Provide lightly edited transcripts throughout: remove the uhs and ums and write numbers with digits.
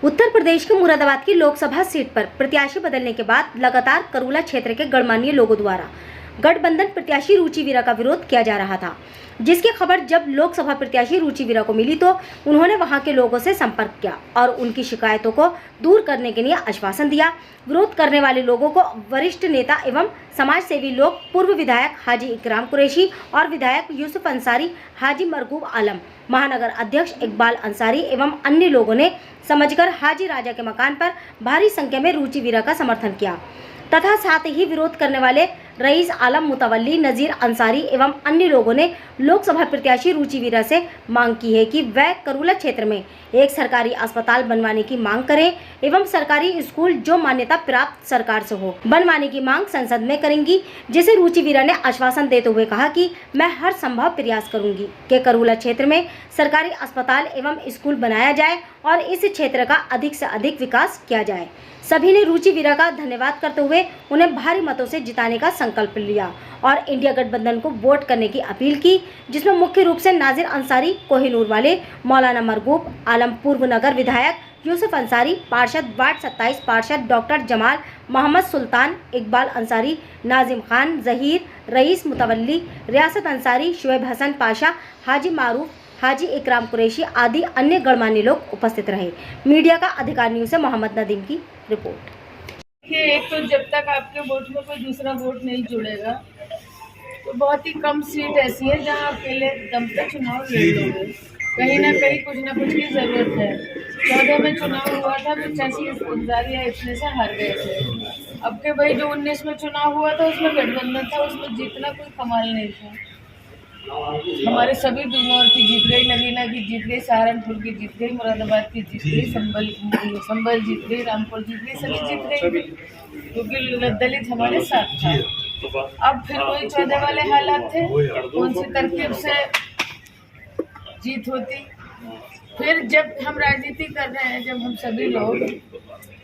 उत्तर प्रदेश के मुरादाबाद की लोकसभा सीट पर प्रत्याशी बदलने के बाद लगातार करूला क्षेत्र के गणमान्य लोगों द्वारा गठबंधन प्रत्याशी रुचि वीरा का विरोध किया जा रहा था, जिसकी खबर जब लोकसभा प्रत्याशी रुचि वीरा को मिली तो उन्होंने वहां के लोगों से संपर्क किया और उनकी शिकायतों को दूर करने के लिए आश्वासन दिया। विरोध करने वाले लोगों को वरिष्ठ नेता एवं समाज सेवी लोग, पूर्व विधायक हाजी इकराम कुरैशी और विधायक यूसुफ अंसारी, हाजी मरगूब आलम, महानगर अध्यक्ष इकबाल अंसारी एवं अन्य लोगों ने समझकर हाजी राजा के मकान पर भारी संख्या में रुचि वीरा का समर्थन किया तथा साथ ही विरोध करने वाले रईस आलम मुतवल्ली, नजीर अंसारी एवं अन्य लोगों ने लोकसभा प्रत्याशी रुचि वीरा से मांग की है कि वह करूला क्षेत्र में एक सरकारी अस्पताल बनवाने की मांग करें एवं सरकारी स्कूल जो मान्यता प्राप्त सरकार से हो बनवाने की मांग संसद में करेंगी, जिसे रुचि वीरा ने आश्वासन देते हुए कहा कि मैं हर संभव प्रयास करूंगी कि करूला क्षेत्र में सरकारी अस्पताल एवं स्कूल बनाया जाए और इस क्षेत्र का अधिक से अधिक विकास किया जाए। सभी ने रुचि वीरा का धन्यवाद करते हुए उन्हें भारी मतों से जिताने का संकल्प लिया और इंडिया गठबंधन को वोट करने की अपील की, जिसमें मुख्य रूप से नाजिर अंसारी, कोहिनूर वाले, मौलाना मरगूब आलम, पूर्व नगर विधायक यूसुफ अंसारी, पार्षद वार्ड 27 पार्षद डॉक्टर जमाल, मोहम्मद सुल्तान, इकबाल अंसारी, नाजिम खान, जहीर, रईस मुतवल्ली, रियासत अंसारी, शुएब हसन पाशा, हाजी मारूफ, हाजी इकराम कुरैशी आदि अन्य गणमान्य लोग उपस्थित रहे। मीडिया का अधिकार न्यूज़ से मोहम्मद नदीम की रिपोर्ट। एक तो जब तक आपके वोट में कोई दूसरा वोट नहीं जुड़ेगा तो बहुत ही कम सीट ऐसी है जहां अकेले दम पे चुनाव लड़ लोगे। कहीं ना कहीं कुछ ना कुछ की जरूरत है। 14 में चुनाव हुआ था, 85 या इतने से हार गए थे। अब के भाई जो 19 में चुनाव हुआ था उसमें गठबंधन था, उसमें जीतना कोई कमाल नहीं था। हमारे सभी बिजनौर की जीत गई, नगीना की जीत गई, सहारनपुर की जीत गई, मुरादाबाद की जीत गई, संभल जीत गई, रामपुर जीत गई, सभी जीत गई क्योंकि दलित हमारे साथ था। अब फिर वही 14 वाले हालात थे, कौन सी तरकीब से जीत होती। फिर जब हम राजनीति कर रहे हैं, जब हम सभी लोग,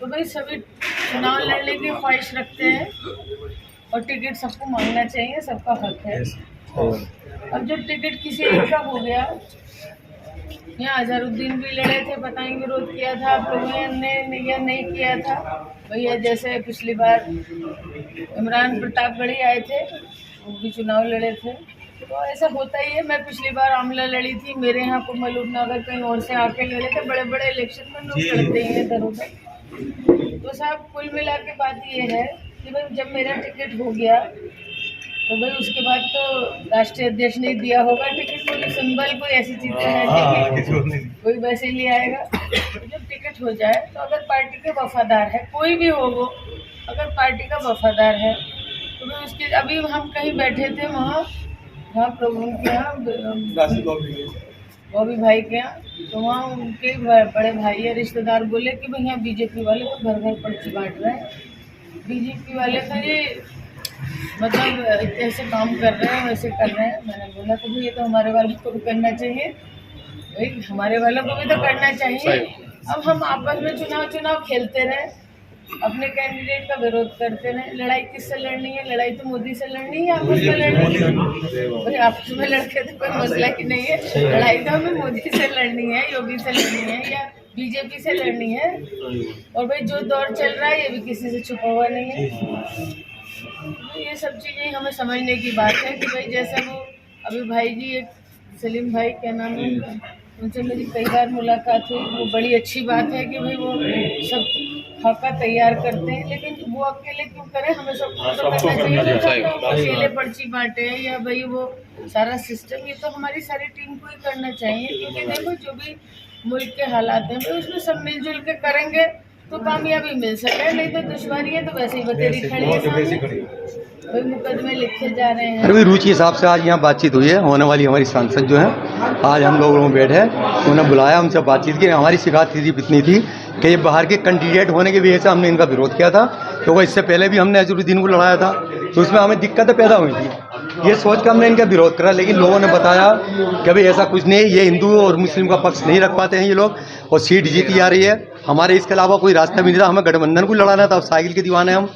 तो भाई सभी चुनाव लड़ने की ख्वाहिश रखते हैं और टिकट सबको मांगना चाहिए, सबका हक है। अब जब टिकट किसी एक का हो गया, यहाँ अजहरुद्दीन भी लड़े थे, पता नहीं विरोध किया था आप लोगों ने या नहीं किया था भैया। जैसे पिछली बार इमरान प्रतापगढ़ी आए थे, वो भी चुनाव लड़े थे, तो ऐसा होता ही है। मैं पिछली बार आमला लड़ी थी, मेरे यहाँ कुमलूप नगर कहीं और से आके लड़े थे। बड़े बड़े इलेक्शन में लोग लड़ते हैं इधर उधर। तो साहब कुल मिला के बात ये है कि भाई जब मेरा टिकट हो गया तो भाई उसके बाद तो राष्ट्रीय अध्यक्ष ने दिया होगा टिकट, कोई सिंबल, कोई ऐसी चीजें हैं कोई वैसे ही ले आएगा। तो जब टिकट हो जाए तो अगर पार्टी के वफादार है, कोई भी हो वो, अगर पार्टी का वफादार है तो भाई उसके, अभी हम कहीं बैठे थे वहाँ प्रभु के यहाँ, बॉबी भाई के यहाँ, तो वहाँ उनके बड़े भाई या रिश्तेदार बोले कि भाई यहाँ बीजेपी वाले तो घर घर पर्ची बांट रहे हैं। बीजेपी वाले का ये मतलब ऐसे काम कर रहे हैं, वैसे कर रहे हैं। मैंने बोला तो भाई ये तो हमारे वालों को भी करना चाहिए, भाई हमारे वालों को भी तो करना चाहिए। अब हम आपस में चुनाव खेलते रहे, अपने कैंडिडेट का विरोध करते रहे। लड़ाई किससे लड़नी है? लड़ाई तो मोदी से लड़नी है, आपस में लड़नी है। भाई आपस में लड़के तो कोई मसला ही नहीं है। लड़ाई तो हमें मोदी से लड़नी है, योगी से लड़नी है या बीजेपी से लड़नी है। और भाई जो दौर चल रहा है ये भी किसी से छुपा हुआ नहीं है। ये सब चीज़ें हमें समझने की बात है कि भाई जैसे वो अभी भाई जी, एक सलीम भाई क्या नाम है, उनसे मेरी कई बार मुलाकात हुई। वो बड़ी अच्छी बात है कि भाई वो सब खाका तैयार करते हैं, लेकिन वो अकेले क्यों करें? हमें सबको तो करना चाहिए। अकेले पर्ची बांटे या भाई वो सारा सिस्टम, ये तो हमारी सारी टीम को ही करना चाहिए। क्योंकि देखो जो भी मुल्क के हालात हैं भाई उसमें सब मिलजुल के करेंगे तो कामयाबी मिल सके, नहीं तो दुश्वारी है तो वैसे ही बतेरी खड़ी है सामने, कोई मुकदमे लिखे जा रहे हैं। अरे रुचि हिसाब से आज यहाँ बातचीत हुई है, होने वाली हमारी सांसद जो है, आज हम लोगों में बैठे, उन्हें बुलाया, हमसे बातचीत की। हमारी शिकायत सिर्फ इतनी थी कि ये बाहर के कैंडिडेट होने की वजह से हमने इनका विरोध किया था, क्योंकि इससे पहले भी हमने अजहरुद्दीन को लड़ाया था, तो उसमें हमें दिक्कतें पैदा हुई थी। ये सोच कर हमने इनका विरोध करा, लेकिन लोगों ने बताया कि भाई ऐसा कुछ नहीं, ये हिंदू और मुस्लिम का पक्ष नहीं रख पाते हैं ये लोग, और सीट जीती जा रही है। हमारे इसके अलावा कोई रास्ता भी नहीं था, हमें गठबंधन को लड़ाना था, साइकिल के दीवाने हम।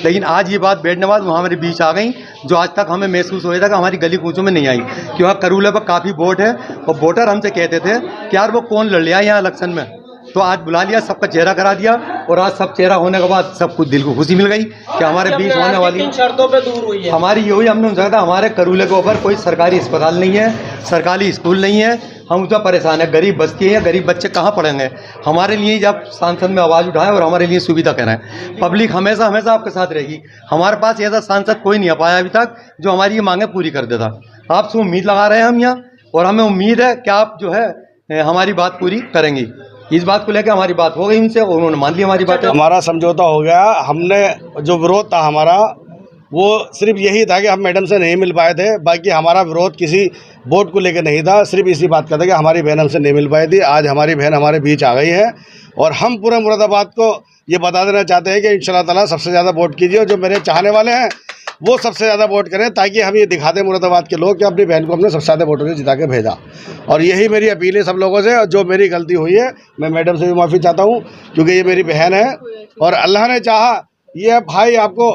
लेकिन आज ये बात बैठने बाद वो हमारे बीच आ गई, जो आज तक हमें महसूस हो रहा था कि हमारी गली कूचों में नहीं आई। क्योंकि करूले पर काफ़ी वोट है और वोटर हमसे कहते थे कि यार वो कौन लड़ लिया यहाँ इलेक्शन में, तो आज बुला लिया, सबका चेहरा करा दिया और आज सब चेहरा होने के बाद सबको दिल को खुशी मिल गई कि हमारे बीच होने वाली शर्तों पे दूर हुई है। हमारी ये हुई, हमने उनसे कहा था हमारे करूले के ऊपर कोई सरकारी अस्पताल नहीं है, सरकारी स्कूल नहीं है, हम उसमें परेशान है, गरीब बस्ती है, गरीब बच्चे कहाँ पढ़ेंगे। हमारे लिए जब सांसद में आवाज़ उठाए और हमारे लिए सुविधा करें, पब्लिक हमेशा हमेशा आपके साथ रहेगी। हमारे पास ऐसा सांसद कोई नहीं आ पाया अभी तक जो हमारी ये मांगे पूरी कर देता। आपसे उम्मीद लगा रहे हैं हम यहाँ, और हमें उम्मीद है कि आप जो है हमारी बात पूरी करेंगी। इस बात को लेकर हमारी बात हो गई इनसे और उन्होंने मान ली हमारी बात। हमारा समझौता हो गया। हमने जो विरोध था हमारा वो सिर्फ यही था कि हम मैडम से नहीं मिल पाए थे, बाकी हमारा विरोध किसी वोट को लेकर नहीं था, सिर्फ इसी बात का था कि हमारी बहन हमसे नहीं मिल पाई थी। आज हमारी बहन हमारे बीच आ गई है और हम पूरे मुरादाबाद को ये बता देना चाहते हैं कि इंशाल्लाह ताला सबसे ज़्यादा वोट कीजिए और जो मेरे चाहने वाले हैं वो सबसे ज़्यादा वोट करें, ताकि हम ये दिखा दें मुरादाबाद के लोग कि अपनी बहन को हमने सबसे ज़्यादा वोटों से जिता के भेजा। और यही मेरी अपील है सब लोगों से। और जो मेरी गलती हुई है मैं मैडम से भी माफ़ी चाहता हूँ, क्योंकि ये मेरी बहन है और अल्लाह ने चाहा ये भाई आपको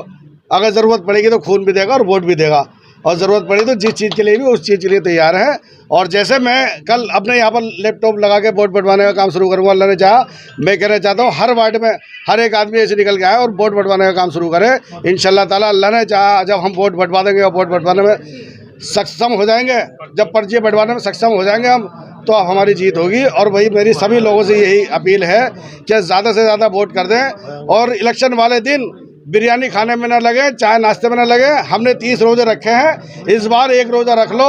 अगर ज़रूरत पड़ेगी तो खून भी देगा और वोट भी देगा, और ज़रूरत पड़ी तो जिस चीज़ के लिए भी उस चीज़ के लिए तैयार है। और जैसे मैं कल अपने यहाँ पर लैपटॉप लगा के वोट बंटवाने का काम शुरू करूँगा, अल्लाह ने चाहा, मैं कहना चाहता हूँ हर वार्ड में हर एक आदमी ऐसे निकल के आए और वोट बंटवाने का काम शुरू करे। इंशाल्लाह ताला अल्लाह ने चाहा जब हम वोट बंटवा देंगे और वोट बंटवाने में सक्षम हो जाएंगे, जब पर्ची बंटवाने में सक्षम हो जाएंगे हम, तो अब हमारी जीत होगी। और वही मेरी सभी लोगों से यही अपील है कि ज़्यादा से ज़्यादा वोट कर दें और इलेक्शन वाले दिन बिरयानी खाने में ना लगे, चाय नाश्ते में ना लगे। हमने 30 रोज़े रखे हैं, इस बार 1 रोज़ा रख लो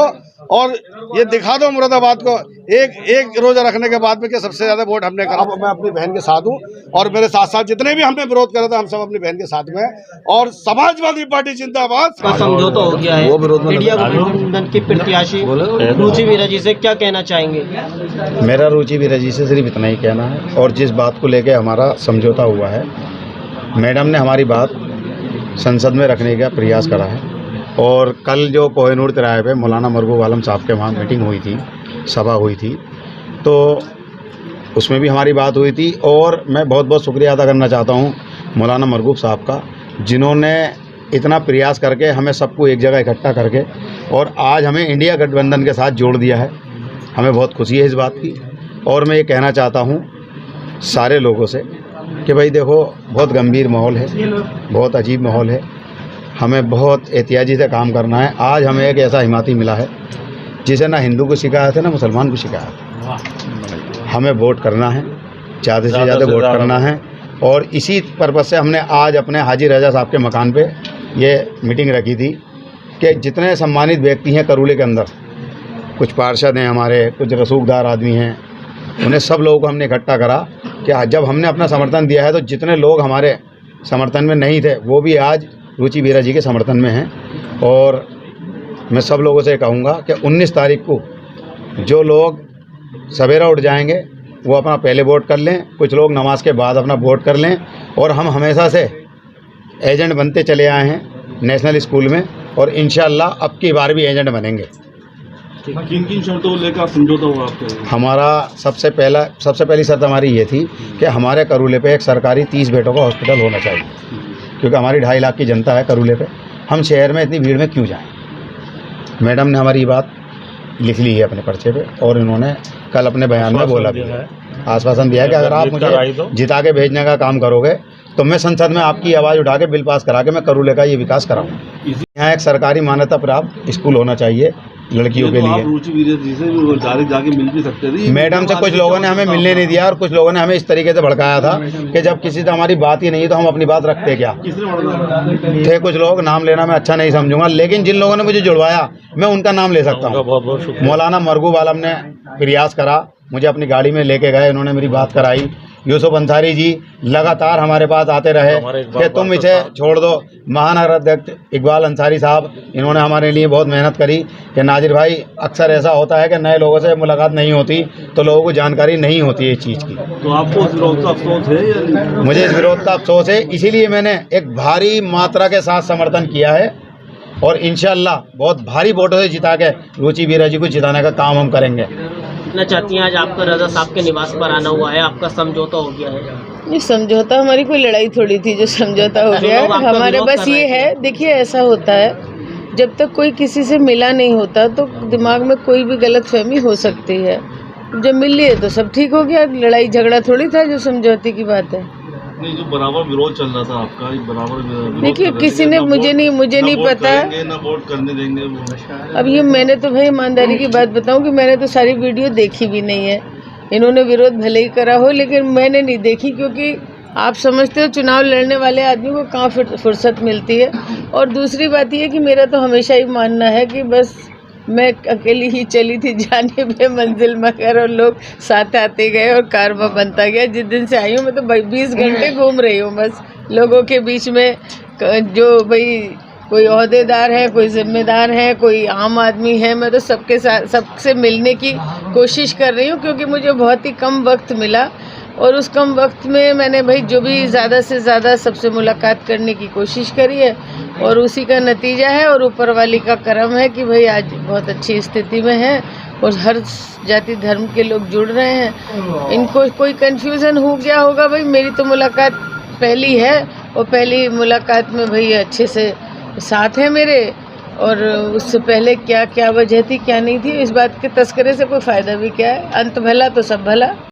और ये दिखा दो मुरादाबाद को एक रोज़ा रखने के बाद में कि सबसे ज़्यादा वोट हमने करा। मैं अपनी बहन के साथ हूँ और मेरे साथ साथ जितने भी हमने विरोध करा था हम सब अपनी बहन के साथ में हैं। और समाजवादी पार्टी जिंदाबाद। समझौता हो गया है, इंडिया गठबंधन की प्रत्याशी रुचि वीरा जी से क्या कहना चाहेंगे? मेरा रुचि वीरा जी से सिर्फ इतना ही कहना है, और जिस बात को लेकर हमारा समझौता हुआ है, मैडम ने हमारी बात संसद में रखने का प्रयास करा है। और कल जो कोहिनूर तिराहे पे मौलाना मरगूब आलम साहब के वहाँ मीटिंग हुई थी, सभा हुई थी, तो उसमें भी हमारी बात हुई थी। और मैं बहुत बहुत शुक्रिया अदा करना चाहता हूँ मौलाना मरगूब साहब का, जिन्होंने इतना प्रयास करके हमें सबको एक जगह इकट्ठा करके और आज हमें इंडिया गठबंधन के साथ जोड़ दिया है। हमें बहुत खुशी है इस बात की। और मैं ये कहना चाहता हूँ सारे लोगों से कि भाई देखो, बहुत गंभीर माहौल है, बहुत अजीब माहौल है, हमें बहुत एहतियाती से काम करना है। आज हमें एक ऐसा हिमाती मिला है जिसे ना हिंदू को शिकायत है ना मुसलमान को शिकायत है। हमें वोट करना है, ज़्यादा से ज़्यादा वोट करना है। और इसी पर्पज़ से हमने आज अपने हाजी रजा साहब के मकान पे ये मीटिंग रखी थी कि जितने सम्मानित व्यक्ति हैं करूले के अंदर, कुछ पार्षद हैं हमारे, कुछ रसूखदार आदमी हैं, उन्हें सब लोगों को हमने इकट्ठा करा कि जब हमने अपना समर्थन दिया है तो जितने लोग हमारे समर्थन में नहीं थे वो भी आज रुचि वीरा जी के समर्थन में हैं। और मैं सब लोगों से कहूँगा कि 19 तारीख को जो लोग सवेरा उठ जाएंगे वो अपना पहले वोट कर लें, कुछ लोग नमाज के बाद अपना वोट कर लें। और हम हमेशा से एजेंट बनते चले आए हैं नेशनल स्कूल में, और इंशाअल्लाह अब की बार भी एजेंट बनेंगे। किन शर्तों को लेकर समझौता हुआ आपका? हमारा सबसे पहली शर्त हमारी ये थी कि हमारे करूले पे एक सरकारी 30 बेडों का हॉस्पिटल होना चाहिए, क्योंकि हमारी 2.5 लाख की जनता है करूले पे, हम शहर में इतनी भीड़ में क्यों जाएं। मैडम ने हमारी बात लिख ली है अपने पर्चे पे, और इन्होंने कल अपने बयान में बोला भी है, आश्वासन दिया है कि अगर आप मुझे जिता के भेजने का काम करोगे तो मैं संसद में आपकी आवाज़ उठा के बिल पास करा के मैं करूले का ये विकास कराऊँ। यहाँ एक सरकारी मान्यता प्राप्त स्कूल होना चाहिए लड़कियों के लिए। रुचि वीरा जी से जाके मिल भी सकते थे। मैडम से कुछ लोगों ने हमें मिलने नहीं दिया और कुछ लोगों ने हमें इस तरीके से भड़काया था कि जब किसी से हमारी बात ही नहीं तो हम अपनी बात रखते क्या। थे कुछ लोग, नाम लेना मैं अच्छा नहीं समझूंगा, लेकिन जिन लोगों ने मुझे जुड़वाया मैं उनका नाम ले सकता हूँ। मौलाना मरगूब आलम ने प्रयास करा, मुझे अपनी गाड़ी में लेके गए, उन्होंने मेरी बात कराई। यूसुफ अंसारी जी लगातार हमारे पास आते रहे कि तुम इसे छोड़ दो। महानगर अध्यक्ष इकबाल अंसारी साहब, इन्होंने हमारे लिए बहुत मेहनत करी कि नाजिर भाई, अक्सर ऐसा होता है कि नए लोगों से मुलाकात नहीं होती तो लोगों को जानकारी नहीं होती है इस चीज़ की। तो आपको इस विरोध का अफसोस है या? मुझे इस विरोध का अफसोस है, इसीलिए मैंने एक भारी मात्रा के साथ समर्थन किया है और इंशाअल्लाह बहुत भारी वोटों से जिता के रुचि वीरा जी को जिताने का काम हम करेंगे। चाहती हैं आज आपका रजा साहब के निवास पर आना हुआ है, आपका समझौता हो गया है? ये समझौता हमारी कोई लड़ाई थोड़ी थी जो समझौता हो गया है। हमारे बस ये है, देखिए ऐसा होता है, जब तक कोई किसी से मिला नहीं होता तो दिमाग में कोई भी गलतफहमी हो सकती है। जब मिल लिए तो सब ठीक हो गया, लड़ाई झगड़ा थोड़ी था जो समझौते की बात है। नहीं, जो बराबर विरोध चल रहा था आपका, ये बराबर विरोध देखिए कर रहे किसी थे, ने ना मुझे नहीं वोट पता। करेंगे, ना वोट करने देंगे वो। अब ये मैंने तो भाई ईमानदारी की बात बताऊं कि मैंने तो सारी वीडियो देखी भी नहीं है। इन्होंने विरोध भले ही करा हो लेकिन मैंने नहीं देखी, क्योंकि आप समझते हो चुनाव लड़ने वाले आदमी को कहाँ फुर्सत मिलती है। और दूसरी बात ये कि मेरा तो हमेशा ही मानना है कि बस मैं अकेली ही चली थी जाने पे मंजिल मगर, और लोग साथ आते गए और कारवा बनता गया। जिस दिन से आई हूँ मैं तो 20 घंटे घूम रही हूँ बस लोगों के बीच में। जो भाई कोई ओहदेदार है, कोई जिम्मेदार है, कोई आम आदमी है, मैं तो सबके साथ सबसे मिलने की कोशिश कर रही हूँ, क्योंकि मुझे बहुत ही कम वक्त मिला। और उस कम वक्त में मैंने भाई जो भी ज़्यादा से ज़्यादा सबसे मुलाकात करने की कोशिश करी है, और उसी का नतीजा है। और ऊपर वाली का करम है कि भाई आज बहुत अच्छी स्थिति में है और हर जाति धर्म के लोग जुड़ रहे हैं। इनको कोई कन्फ्यूज़न हो गया होगा, भाई मेरी तो मुलाकात पहली है और पहली मुलाकात में भाई अच्छे से साथ है मेरे, और उससे पहले क्या क्या वजह थी क्या नहीं थी, इस बात के तस्करे से कोई फ़ायदा भी क्या है। अंत भला तो सब भला।